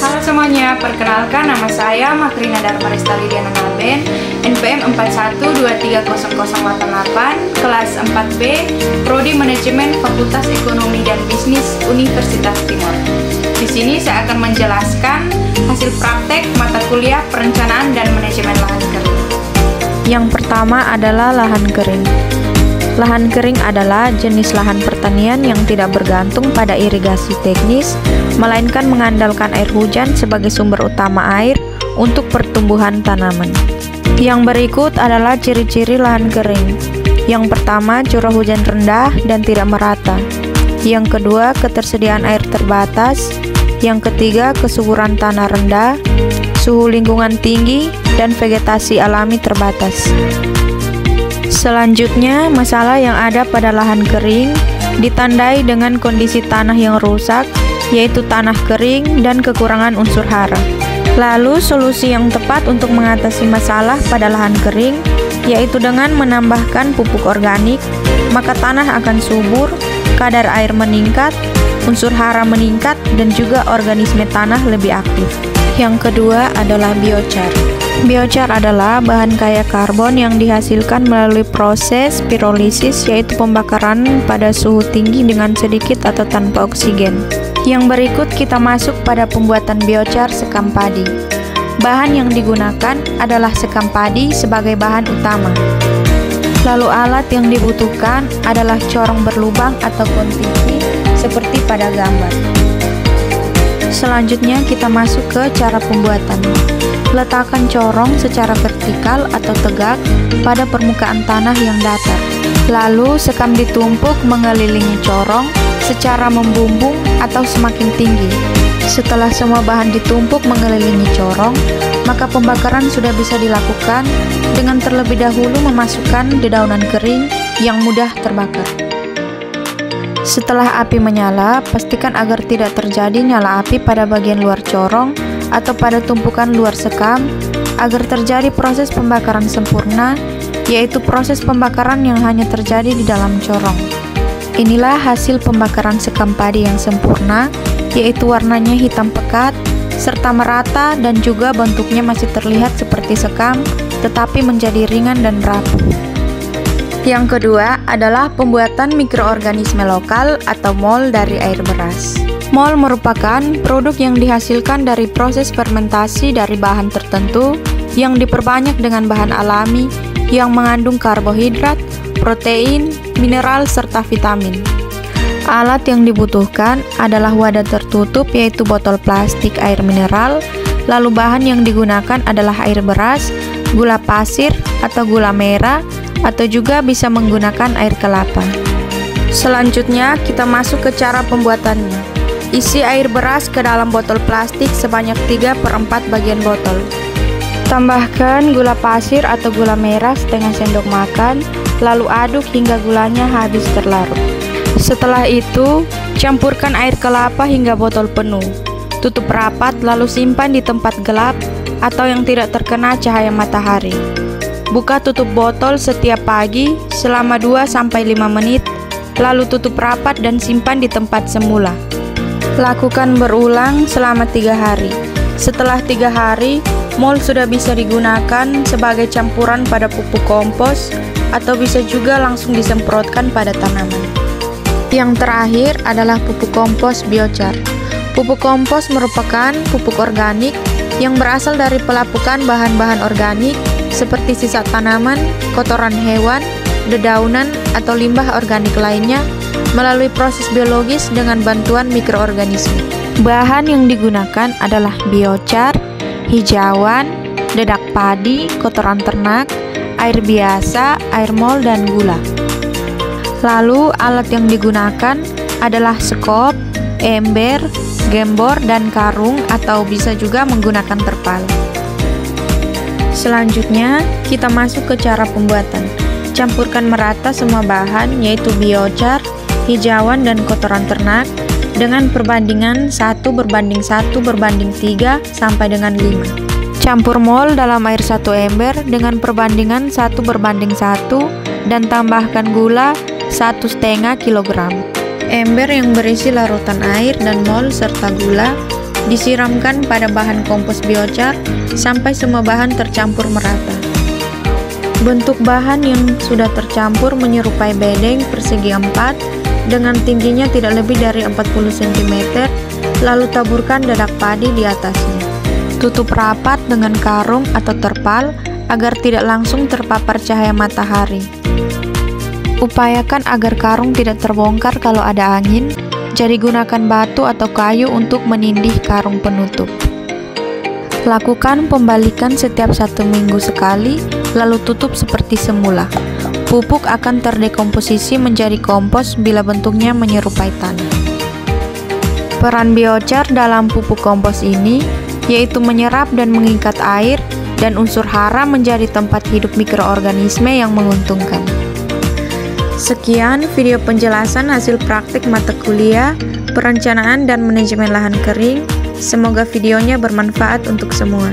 Halo semuanya, perkenalkan nama saya Makrina Darmarista Lidiana Naben, NPM 41230088, kelas 4B, Prodi Manajemen Fakultas Ekonomi dan Bisnis Universitas Timur. Di sini saya akan menjelaskan hasil praktek mata kuliah Perencanaan dan Manajemen Lahan Kering. Yang pertama adalah lahan kering. Lahan kering adalah jenis lahan pertanian yang tidak bergantung pada irigasi teknis, melainkan mengandalkan air hujan sebagai sumber utama air untuk pertumbuhan tanaman. Yang berikut adalah ciri-ciri lahan kering. Yang pertama, curah hujan rendah dan tidak merata. Yang kedua, ketersediaan air terbatas. Yang ketiga, kesuburan tanah rendah, suhu lingkungan tinggi, dan vegetasi alami terbatas. Selanjutnya, masalah yang ada pada lahan kering ditandai dengan kondisi tanah yang rusak, yaitu tanah kering dan kekurangan unsur hara. Lalu, solusi yang tepat untuk mengatasi masalah pada lahan kering yaitu dengan menambahkan pupuk organik, maka tanah akan subur, kadar air meningkat, unsur hara meningkat, dan juga organisme tanah lebih aktif. Yang kedua adalah biochar. Biochar adalah bahan kaya karbon yang dihasilkan melalui proses pirolisis, yaitu pembakaran pada suhu tinggi dengan sedikit atau tanpa oksigen. Yang berikut kita masuk pada pembuatan biochar sekam padi. Bahan yang digunakan adalah sekam padi sebagai bahan utama. Lalu alat yang dibutuhkan adalah corong berlubang atau kontiki seperti pada gambar. Selanjutnya kita masuk ke cara pembuatan. Letakkan corong secara vertikal atau tegak pada permukaan tanah yang datar. Lalu sekam ditumpuk mengelilingi corong secara membumbung atau semakin tinggi. Setelah semua bahan ditumpuk mengelilingi corong, maka pembakaran sudah bisa dilakukan dengan terlebih dahulu memasukkan dedaunan kering yang mudah terbakar. Setelah api menyala, pastikan agar tidak terjadi nyala api pada bagian luar corong atau pada tumpukan luar sekam, agar terjadi proses pembakaran sempurna, yaitu proses pembakaran yang hanya terjadi di dalam corong. Inilah hasil pembakaran sekam padi yang sempurna, yaitu warnanya hitam pekat, serta merata dan juga bentuknya masih terlihat seperti sekam, tetapi menjadi ringan dan rapuh. Yang kedua adalah pembuatan mikroorganisme lokal atau mol dari air beras. Mol merupakan produk yang dihasilkan dari proses fermentasi dari bahan tertentu yang diperbanyak dengan bahan alami yang mengandung karbohidrat, protein, mineral, serta vitamin. Alat yang dibutuhkan adalah wadah tertutup yaitu botol plastik air mineral, lalu bahan yang digunakan adalah air beras, gula pasir atau gula merah, atau juga bisa menggunakan air kelapa. Selanjutnya kita masuk ke cara pembuatannya. Isi air beras ke dalam botol plastik sebanyak 3/4 bagian botol. Tambahkan gula pasir atau gula merah setengah sendok makan, lalu aduk hingga gulanya habis terlarut. Setelah itu, campurkan air kelapa hingga botol penuh. Tutup rapat lalu simpan di tempat gelap atau yang tidak terkena cahaya matahari. Buka tutup botol setiap pagi selama 2-5 menit, lalu tutup rapat dan simpan di tempat semula. Lakukan berulang selama 3 hari. Setelah 3 hari, mol sudah bisa digunakan sebagai campuran pada pupuk kompos atau bisa juga langsung disemprotkan pada tanaman. Yang terakhir adalah pupuk kompos biochar. Pupuk kompos merupakan pupuk organik yang berasal dari pelapukan bahan-bahan organik seperti sisa tanaman, kotoran hewan, dedaunan, atau limbah organik lainnya melalui proses biologis dengan bantuan mikroorganisme. Bahan yang digunakan adalah biochar, hijauan, dedak padi, kotoran ternak, air biasa, air mol, dan gula. Lalu alat yang digunakan adalah sekop, ember, gembor, dan karung atau bisa juga menggunakan terpal. Selanjutnya, kita masuk ke cara pembuatan. Campurkan merata semua bahan yaitu biochar, hijauan, dan kotoran ternak dengan perbandingan 1:1:3 sampai dengan 5. Campur mol dalam air 1 ember dengan perbandingan 1:1 dan tambahkan gula 1,5 kg. Ember yang berisi larutan air dan mol serta gula Disiramkan pada bahan kompos biochar sampai semua bahan tercampur merata. Bentuk bahan yang sudah tercampur menyerupai bedeng persegi 4 dengan tingginya tidak lebih dari 40 cm, lalu taburkan dadak padi di atasnya. Tutup rapat dengan karung atau terpal agar tidak langsung terpapar cahaya matahari. Upayakan agar karung tidak terbongkar kalau ada angin, jadi gunakan batu atau kayu untuk menindih karung penutup. Lakukan pembalikan setiap 1 minggu sekali, lalu tutup seperti semula. Pupuk akan terdekomposisi menjadi kompos bila bentuknya menyerupai tanah. Peran biochar dalam pupuk kompos ini yaitu menyerap dan mengikat air dan unsur hara menjadi tempat hidup mikroorganisme yang menguntungkan. Sekian video penjelasan hasil praktik mata kuliah Perencanaan dan Manajemen Lahan Kering. Semoga videonya bermanfaat untuk semua.